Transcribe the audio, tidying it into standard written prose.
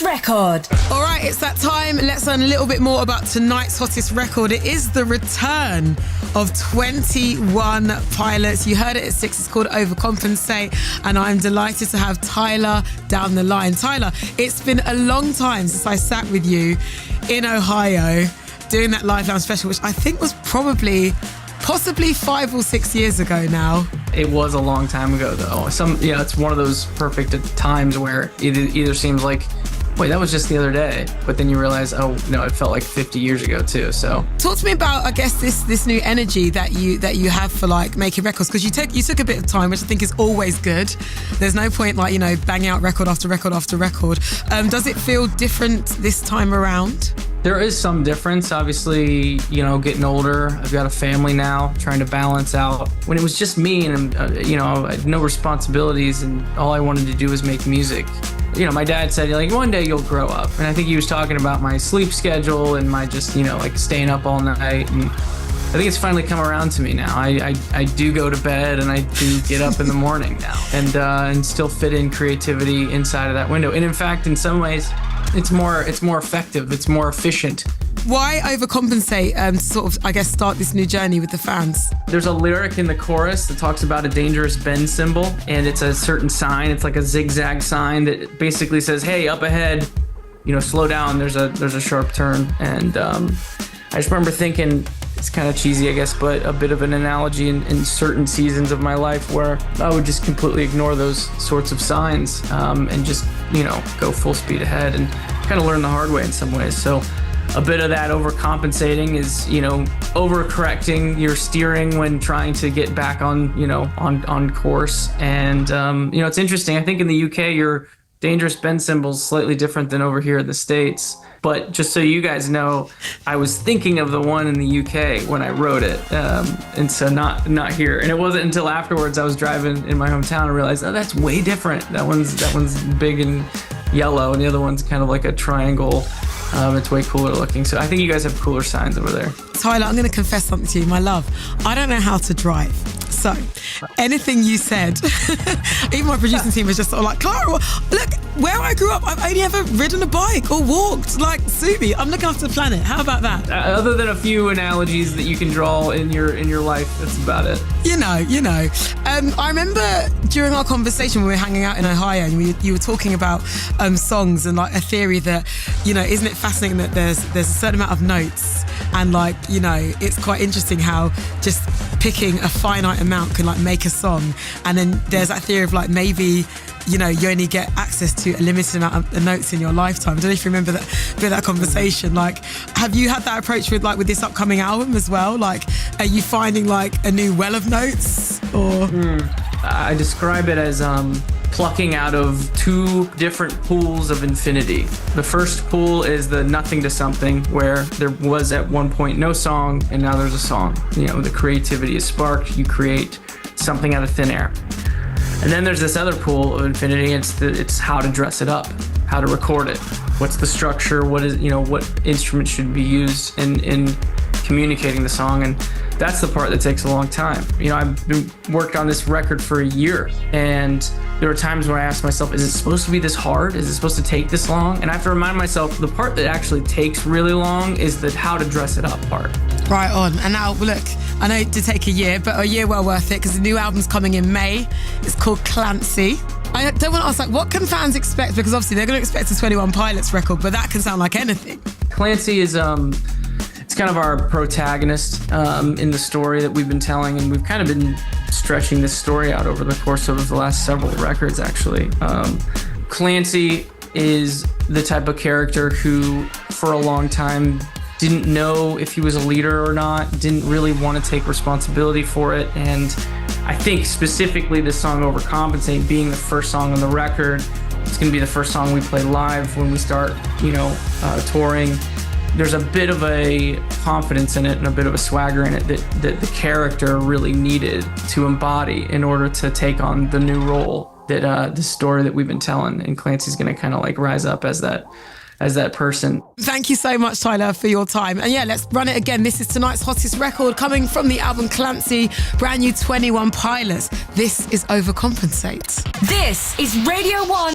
hottest record. All right, it's that time. Let's learn a little bit more about tonight's hottest record. It is the return of 21 Pilots. You heard it at 6. It's called Overcompensate, and I'm delighted to have Tyler down the line. Tyler, it's been a long time since I sat with you in Ohio doing that live lounge special, which I think was possibly 5 or 6 years ago now. It was a long time ago, though. It's one of those perfect times where it either seems like, wait, that was just the other day, but then you realize, oh no, it felt like 50 years ago too. So talk to me about, I guess, this new energy that you have for like making records, because you took a bit of time, which I think is always good. There's no point banging out record after record after record. Does it feel different this time around? there is some difference, obviously, getting older. I've got a family now, trying to balance out. When it was just me and, I had no responsibilities and all I wanted to do was make music. My dad said, one day you'll grow up. And I think he was talking about my sleep schedule and my just, staying up all night. And I think it's finally come around to me now. I do go to bed and I do get up in the morning now and still fit in creativity inside of that window. And in fact, in some ways, it's more effective. It's more efficient. Why overcompensate to sort of, I guess, start this new journey with the fans? There's a lyric in the chorus that talks about a dangerous bend symbol, and it's a certain sign. It's like a zigzag sign that basically says, hey, up ahead, slow down. There's a sharp turn. And I just remember thinking, it's kind of cheesy, I guess, but a bit of an analogy in certain seasons of my life where I would just completely ignore those sorts of signs and just, go full speed ahead and kind of learn the hard way in some ways. So a bit of that overcompensating is, overcorrecting your steering when trying to get back on, on course. And, it's interesting. I think in the UK, your dangerous bend symbol is slightly different than over here in the States. But just so you guys know, I was thinking of the one in the UK when I wrote it, and so not here. And it wasn't until afterwards I was driving in my hometown and realized, oh, that's way different. That one's big and yellow, and the other one's kind of like a triangle. It's way cooler looking. So I think you guys have cooler signs over there. Tyler, I'm going to confess something to you, my love. I don't know how to drive. So anything you said, even my producing team was just sort of like, Clara, look, where I grew up, I've only ever ridden a bike or walked. Like, sue me, I'm looking after the planet. How about that? Other than a few analogies that you can draw in your life, that's about it. You know. I remember during our conversation when we were hanging out in Ohio, and you were talking about songs and like a theory that, isn't it fascinating that there's a certain amount of notes, and it's quite interesting how just picking a finite amount can like make a song, and then there's that theory of like maybe you only get access to a limited amount of notes in your lifetime. I don't know if you remember that conversation. Like, have you had that approach with this upcoming album as well? Like, are you finding like a new well of notes, or? I describe it as plucking out of two different pools of infinity. The first pool is the nothing to something, where there was at one point no song and now there's a song. The creativity is sparked. You create something out of thin air. And then there's this other pool of infinity. It's how to dress it up, how to record it. What's the structure? What instrument should be used in communicating the song? And that's the part that takes a long time. I've worked on this record for a year, and there were times where I asked myself, is it supposed to be this hard? Is it supposed to take this long? And I have to remind myself, the part that actually takes really long is the how to dress it up part. Right on. And now, look, I know it did take a year, but a year well worth it, because the new album's coming in May. It's called Clancy. I don't want to ask, what can fans expect? Because obviously they're going to expect a 21 Pilots record, but that can sound like anything. Clancy is it's kind of our protagonist in the story that we've been telling, and we've kind of been stretching this story out over the course of the last several records, actually. Clancy is the type of character who, for a long time, didn't know if he was a leader or not, didn't really want to take responsibility for it, and I think specifically this song Overcompensate being the first song on the record, it's going to be the first song we play live when we start, touring. There's a bit of a confidence in it and a bit of a swagger in it that the character really needed to embody in order to take on the new role that the story that we've been telling. And Clancy's going to kind of like rise up as that person. Thank you so much, Tyler, for your time. And yeah, let's run it again. This is tonight's hottest record coming from the album Clancy, brand new 21 Pilots. This is Overcompensate. This is Radio 1.